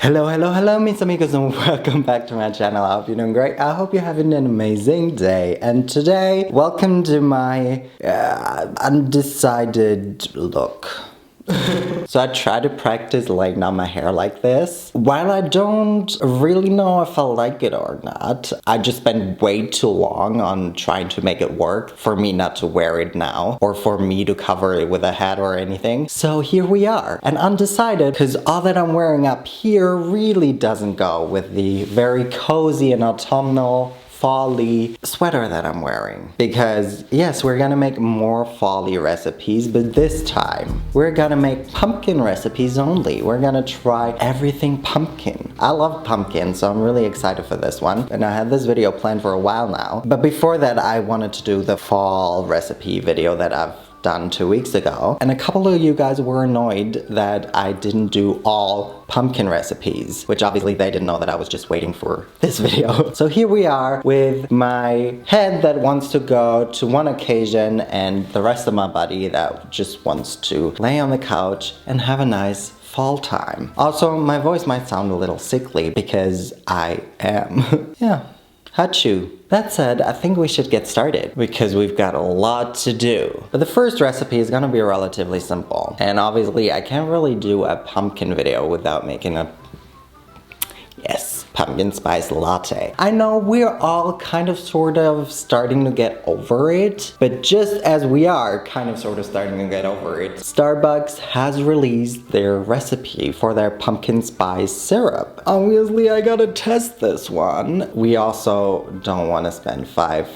Hello, mis amigos, and welcome back to my channel. I hope you're doing great. I hope you're having an amazing day. And today, welcome to my undecided look. So I try to practice laying down my hair like this. While I don't really know if I like it or not, I just spent way too long on trying to make it work for me not to wear it now or for me to cover it with a hat or anything. So here we are, and undecided because all that I'm wearing up here really doesn't go with the very cozy and autumnal fall-y sweater that I'm wearing. Because yes, we're gonna make more fall-y recipes, but this time we're gonna make pumpkin recipes only. We're gonna try everything pumpkin. I love pumpkin, so I'm really excited for this one. And I had this video planned for a while now. But before that, I wanted to do the fall recipe video that I've done 2 weeks ago, and a couple of you guys were annoyed that I didn't do all pumpkin recipes, which obviously they didn't know that I was just waiting for this video. So here we are with my head that wants to go to one occasion and the rest of my body that just wants to lay on the couch and have a nice fall time. Also, my voice might sound a little sickly because I am. Yeah, Hachu. That said, I think we should get started because we've got a lot to do. But the first recipe is gonna be relatively simple. And obviously I can't really do a pumpkin video without making a, yes, pumpkin spice latte. I know we're all kind of sort of starting to get over it, but just as we are kind of sort of starting to get over it, Starbucks has released their recipe for their pumpkin spice syrup. Obviously I gotta test this one. We also don't want to spend 500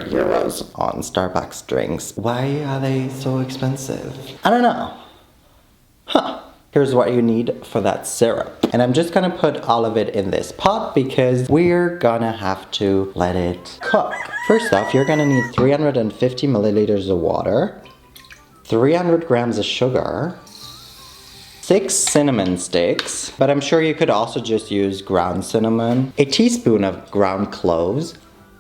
euros on Starbucks drinks. Why are they so expensive? I don't know. Huh. Here's what you need for that syrup. And I'm just gonna put all of it in this pot because we're gonna have to let it cook. First off, you're gonna need 350 milliliters of water, 300 grams of sugar, 6 cinnamon sticks, but I'm sure you could also just use ground cinnamon, a teaspoon of ground cloves,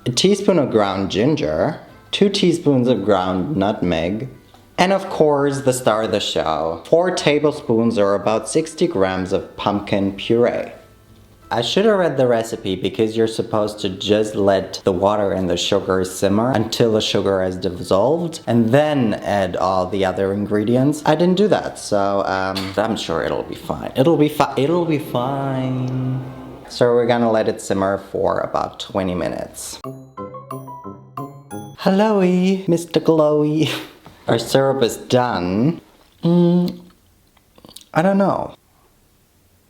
a teaspoon of ground ginger, 2 teaspoons of ground nutmeg, and of course, the star of the show, 4 tablespoons or about 60 grams of pumpkin puree. I should have read the recipe because you're supposed to just let the water and the sugar simmer until the sugar is dissolved and then add all the other ingredients. I didn't do that, so I'm sure it'll be fine. It'll be fine. So we're gonna let it simmer for about 20 minutes. Hello-y, Mr. Glowy. Our syrup is done. I don't know.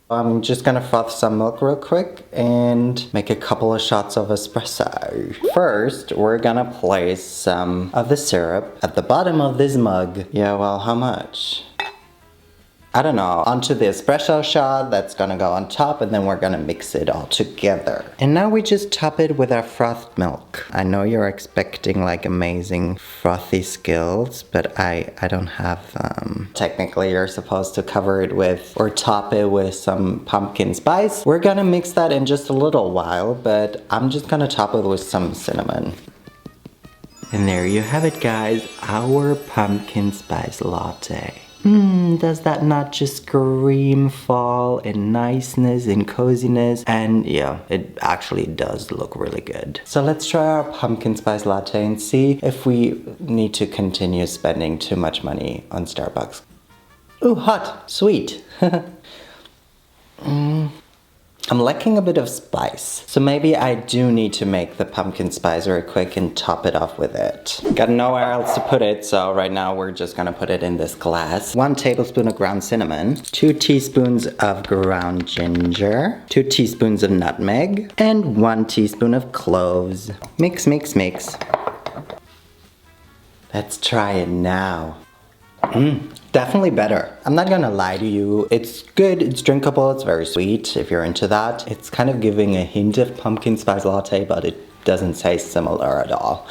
I'm just gonna froth some milk real quick and make a couple of shots of espresso. First, we're gonna place some of the syrup at the bottom of this mug. Yeah, well, how much? I don't know, onto the espresso shot that's gonna go on top, and then we're gonna mix it all together. And now we just top it with our frothed milk. I know you're expecting like amazing frothy skills, but I don't have them. Technically, you're supposed to cover it with, or top it with some pumpkin spice. We're gonna mix that in just a little while, but I'm just gonna top it with some cinnamon. And there you have it, guys, our pumpkin spice latte. Does that not just scream fall and niceness and coziness? And yeah, it actually does look really good. So let's try our pumpkin spice latte and see if we need to continue spending too much money on Starbucks. Ooh, hot, sweet. I'm lacking a bit of spice, so maybe I do need to make the pumpkin spice very quick and top it off with it. Got nowhere else to put it, so right now we're just gonna put it in this glass. 1 tablespoon of ground cinnamon, 2 teaspoons of ground ginger, 2 teaspoons of nutmeg, and 1 teaspoon of cloves. Mix, mix, mix. Let's try it now. Definitely better. I'm not gonna lie to you. It's good, it's drinkable, it's very sweet if you're into that. It's kind of giving a hint of pumpkin spice latte, but it doesn't taste similar at all.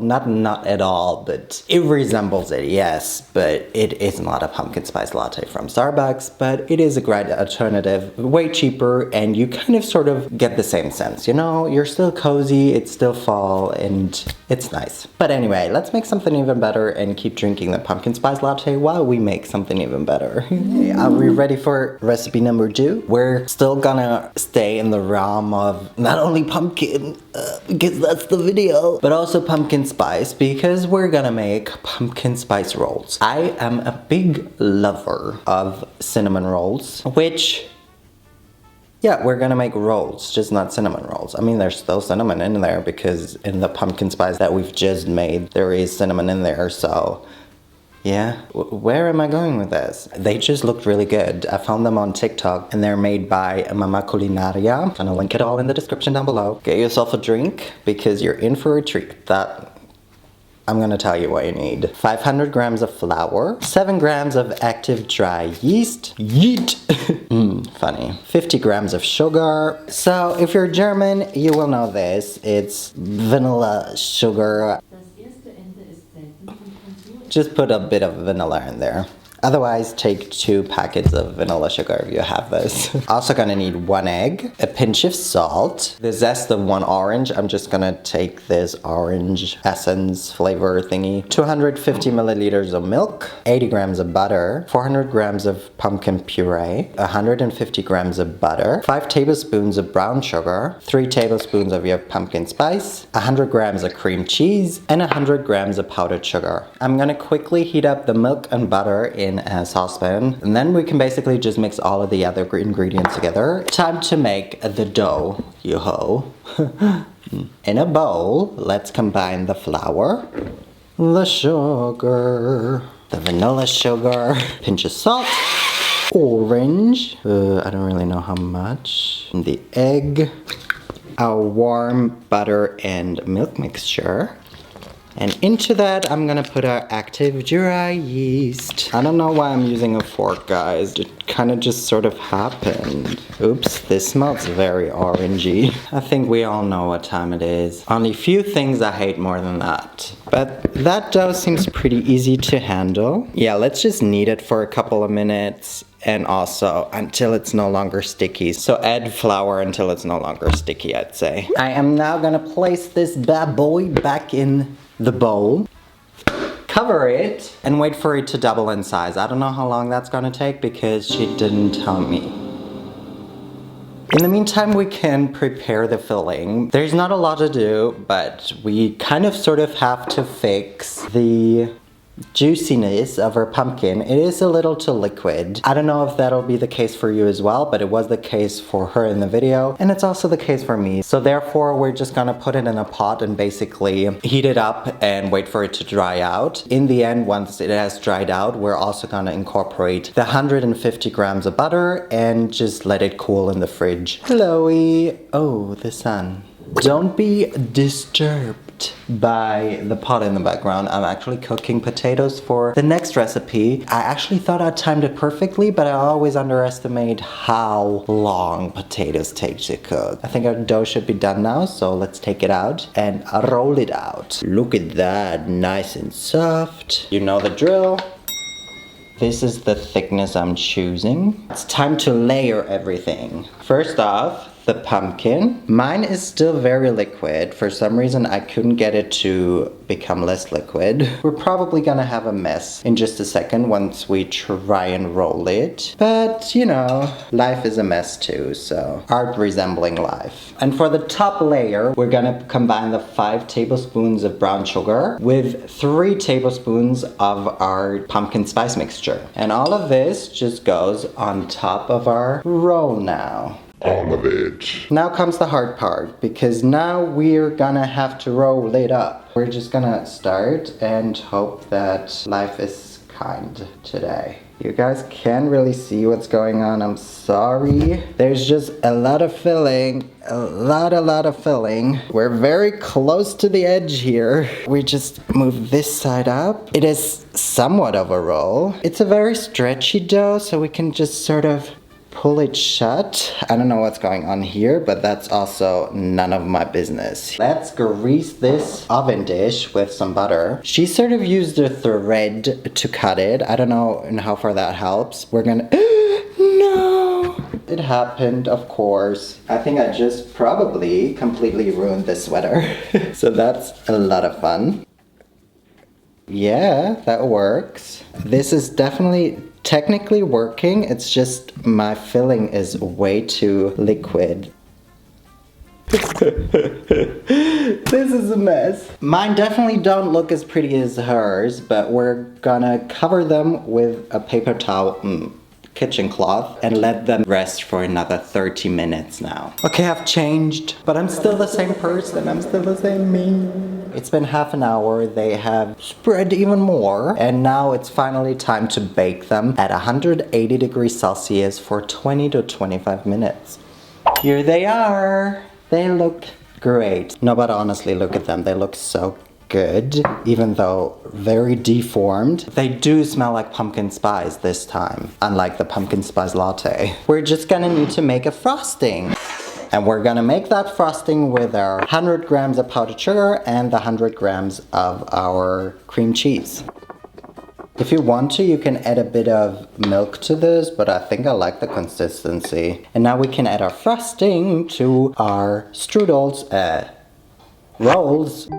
Not at all, but it resembles it, yes. But it is not a pumpkin spice latte from Starbucks, but it is a great alternative, way cheaper, and you kind of sort of get the same sense, you know? You're still cozy, it's still fall, and it's nice. But anyway, let's make something even better and keep drinking the pumpkin spice latte while we make something even better. Are we ready for recipe number 2? We're still gonna stay in the realm of not only pumpkin, because that's the video, but also pumpkin spice, because we're gonna make pumpkin spice rolls. I am a big lover of cinnamon rolls, which, yeah, we're gonna make rolls, just not cinnamon rolls. I mean, there's still cinnamon in there because in the pumpkin spice that we've just made, there is cinnamon in there, so yeah. Where am I going with this? They just looked really good. I found them on TikTok and they're made by Mama Culinaria. I'm gonna link it all in the description down below. Get yourself a drink because you're in for a treat. I'm gonna tell you what you need. 500 grams of flour, 7 grams of active dry yeast, yeet, funny, 50 grams of sugar. So if you're German, you will know this. It's vanilla sugar. Just put a bit of vanilla in there. Otherwise, take 2 packets of vanilla sugar if you have this. Also gonna need 1 egg, a pinch of salt, the zest of 1 orange. I'm just gonna take this orange essence flavor thingy. 250 milliliters of milk, 80 grams of butter, 400 grams of pumpkin puree, 150 grams of butter, 5 tablespoons of brown sugar, 3 tablespoons of your pumpkin spice, 100 grams of cream cheese, and 100 grams of powdered sugar. I'm gonna quickly heat up the milk and butter in a saucepan, and then we can basically just mix all of the other ingredients together. Time to make the dough, yo-ho. In a bowl, let's combine the flour, the sugar, the vanilla sugar, pinch of salt, orange, I don't really know how much, and the egg, our warm butter and milk mixture. And into that, I'm gonna put our active dry yeast. I don't know why I'm using a fork, guys. It kind of just sort of happened. Oops, this smells very orangey. I think we all know what time it is. Only few things I hate more than that. But that dough seems pretty easy to handle. Yeah, let's just knead it for a couple of minutes. And also until it's no longer sticky. So add flour until it's no longer sticky, I'd say. I am now gonna place this bad boy back in the bowl. Cover it and wait for it to double in size. I don't know how long that's gonna take because she didn't tell me. In the meantime, we can prepare the filling. There's not a lot to do, but we kind of sort of have to fix the juiciness of our pumpkin. It is a little too liquid. I don't know if that'll be the case for you as well, but it was the case for her in the video, and it's also the case for me. So therefore, we're just gonna put it in a pot and basically heat it up and wait for it to dry out. In the end, once it has dried out, we're also gonna incorporate the 150 grams of butter and just let it cool in the fridge. Hello-y. Oh, the sun. Don't be disturbed by the pot in the background. I'm actually cooking potatoes for the next recipe. I actually thought I timed it perfectly, but I always underestimate how long potatoes take to cook. I think our dough should be done now, so let's take it out and roll it out. Look at that, nice and soft. You know the drill. This is the thickness I'm choosing. It's time to layer everything. First off, the pumpkin. Mine is still very liquid. For some reason, I couldn't get it to become less liquid. We're probably gonna have a mess in just a second once we try and roll it. But, you know, life is a mess too, so art resembling life. And for the top layer, we're gonna combine the 5 tablespoons of brown sugar with 3 tablespoons of our pumpkin spice mixture. And all of this just goes on top of our roll now. All of it. Now comes the hard part, because now we're gonna have to roll it up. We're just gonna start and hope that life is kind today. You guys can't really see what's going on, I'm sorry. There's just a lot of filling, a lot of filling. We're very close to the edge here. We just move this side up. It is somewhat of a roll. It's a very stretchy dough, so we can just sort of pull it shut. I don't know what's going on here, but that's also none of my business. Let's grease this oven dish with some butter. She sort of used a thread to cut it. I don't know how far that helps. We're gonna, no! It happened, of course. I think I just probably completely ruined this sweater. So that's a lot of fun. Yeah, that works. This is definitely technically working. It's just my filling is way too liquid. This is a mess. Mine definitely don't look as pretty as hers, but we're gonna cover them with a paper towel, kitchen cloth, and let them rest for another 30 minutes now. Okay, I've changed, but I'm still the same person. I'm still the same me. It's been half an hour. They have spread even more, and now it's finally time to bake them at 180 degrees Celsius for 20 to 25 minutes. Here they are. They look great. No, but honestly, look at them. They look so good, even though very deformed. They do smell like pumpkin spice this time, unlike the pumpkin spice latte. We're just gonna need to make a frosting. And we're gonna make that frosting with our 100 grams of powdered sugar and the 100 grams of our cream cheese. If you want to, you can add a bit of milk to this, but I think I like the consistency. And now we can add our frosting to our strudels, rolls.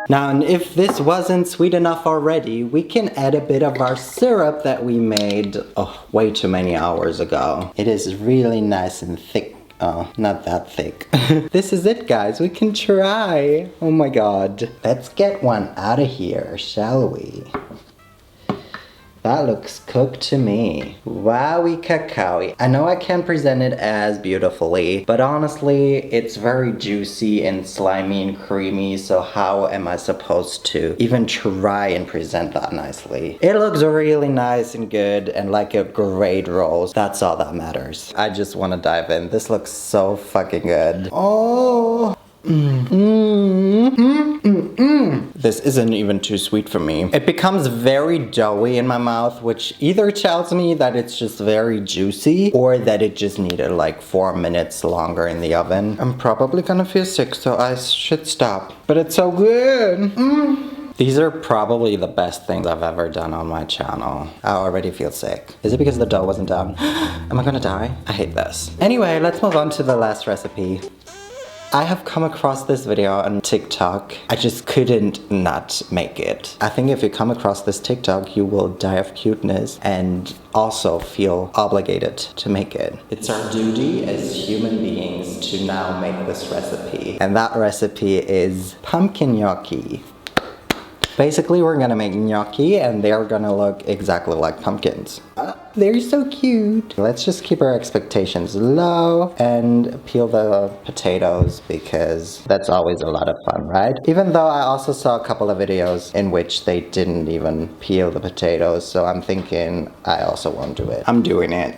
Now, and if this wasn't sweet enough already, we can add a bit of our syrup that we made, way too many hours ago. It is really nice and thick. Oh, not that thick. This is it, guys. We can try. Oh my god. Let's get one out of here, shall we? That looks cooked to me. Wowie cacao. I know I can't present it as beautifully, but honestly, it's very juicy and slimy and creamy, so how am I supposed to even try and present that nicely? It looks really nice and good and like a great roll. That's all that matters. I just want to dive in. This looks so fucking good. Oh! This isn't even too sweet for me. It becomes very doughy in my mouth, which either tells me that it's just very juicy or that it just needed like 4 minutes longer in the oven. I'm probably gonna feel sick, so I should stop. But it's so good. These are probably the best things I've ever done on my channel. I already feel sick. Is it because the dough wasn't done? Am I gonna die? I hate this. Anyway, let's move on to the last recipe. I have come across this video on TikTok. I just couldn't not make it. I think if you come across this TikTok, you will die of cuteness and also feel obligated to make it. It's our duty as human beings to now make this recipe. And that recipe is pumpkin gnocchi. Basically, we're gonna make gnocchi and they're gonna look exactly like pumpkins. They're so cute. Let's just keep our expectations low and peel the potatoes because that's always a lot of fun, right? Even though I also saw a couple of videos in which they didn't even peel the potatoes, so I'm thinking I also won't do it. I'm doing it.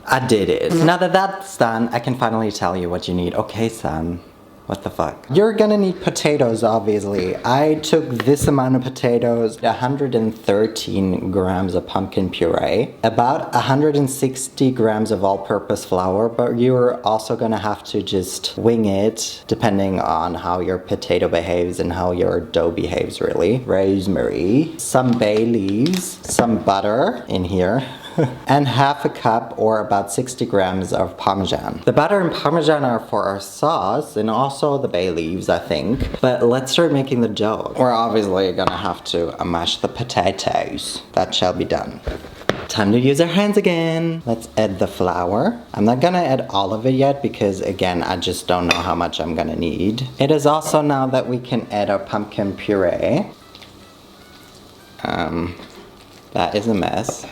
I did it. Now that that's done, I can finally tell you what you need. Okay, son. What the fuck? You're gonna need potatoes, obviously. I took this amount of potatoes, 113 grams of pumpkin puree, about 160 grams of all-purpose flour, but you're also gonna have to just wing it depending on how your potato behaves and how your dough behaves, really. Rosemary, some bay leaves, some butter in here, and half a cup or about 60 grams of Parmesan. The butter and Parmesan are for our sauce and also the bay leaves, I think. But let's start making the dough. We're obviously gonna have to mash the potatoes. That shall be done. Time to use our hands again. Let's add the flour. I'm not gonna add all of it yet because again, I just don't know how much I'm gonna need. It is also now that we can add our pumpkin puree. That is a mess.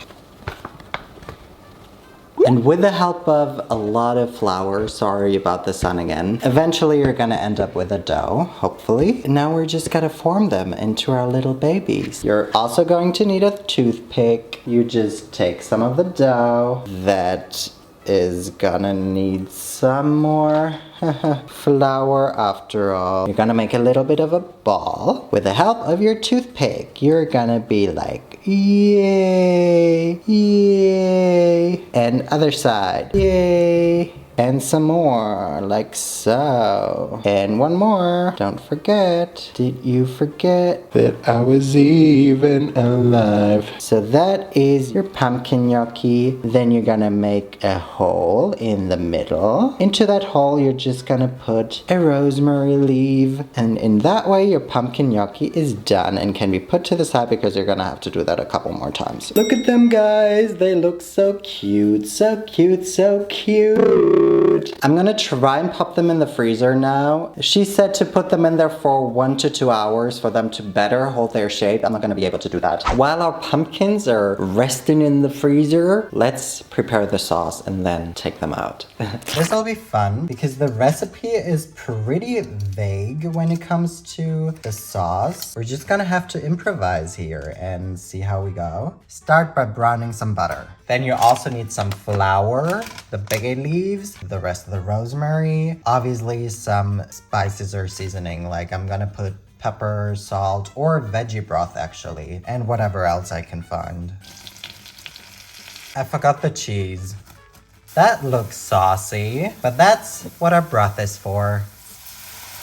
And with the help of a lot of flour, sorry about the sun again, eventually you're gonna end up with a dough, hopefully. Now we're just gonna form them into our little babies. You're also going to need a toothpick. You just take some of the dough that is gonna need some more flour after all. You're gonna make a little bit of a ball. With the help of your toothpick, you're gonna be like, yay, yay. And other side, yay. And some more, like so. And one more. Don't forget. Did you forget that I was even alive? So that is your pumpkin gnocchi. Then you're gonna make a hole in the middle. Into that hole, you're just gonna put a rosemary leaf. And in that way, your pumpkin gnocchi is done and can be put to the side because you're gonna have to do that a couple more times. Look at them, guys. They look so cute, so cute, so cute. I'm gonna try and pop them in the freezer now. She said to put them in there for 1 to 2 hours for them to better hold their shape. I'm not gonna be able to do that. While our pumpkins are resting in the freezer, let's prepare the sauce and then take them out. This will be fun because the recipe is pretty vague when it comes to the sauce. We're just gonna have to improvise here and see how we go. Start by browning some butter. Then you also need some flour, the bay leaves, the rest of the rosemary, obviously some spices or seasoning, like I'm gonna put pepper, salt, or veggie broth actually, and whatever else I can find. I forgot the cheese. That looks saucy, but that's what our broth is for.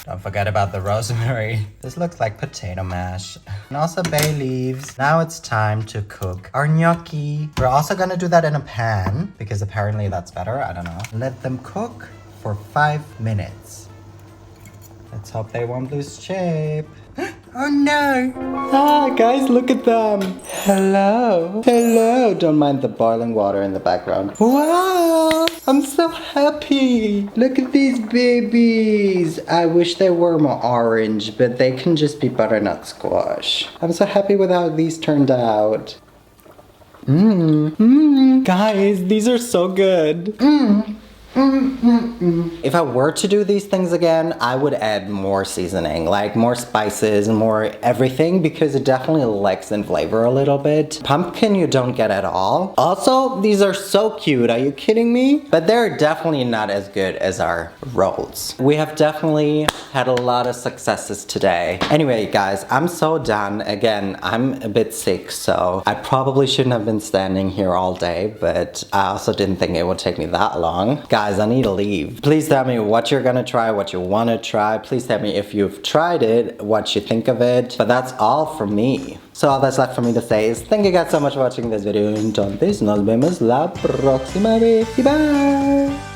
Don't forget about the rosemary. This looks like potato mash. And also bay leaves. Now it's time to cook our gnocchi. We're also gonna do that in a pan because apparently that's better, I don't know. Let them cook for 5 minutes. Let's hope they won't lose shape. Oh no! Ah, guys, look at them! Hello! Hello! Don't mind the boiling water in the background. Wow! I'm so happy! Look at these babies! I wish they were more orange, but they can just be butternut squash. I'm so happy with how these turned out. Guys, these are so good. If I were to do these things again, I would add more seasoning, like more spices, more everything, because it definitely lacks in flavor a little bit. Pumpkin you don't get at all. Also, these are so cute, are you kidding me? But they're definitely not as good as our rolls. We have definitely had a lot of successes today. Anyway, guys, I'm so done. Again, I'm a bit sick, so I probably shouldn't have been standing here all day, but I also didn't think it would take me that long. Guys, I need to leave. Please tell me what you're gonna try, what you wanna try. Please tell me if you've tried it, what you think of it. But that's all from me. So all that's left for me to say is thank you guys so much for watching this video. Entonces nos vemos la próxima vez. Bye!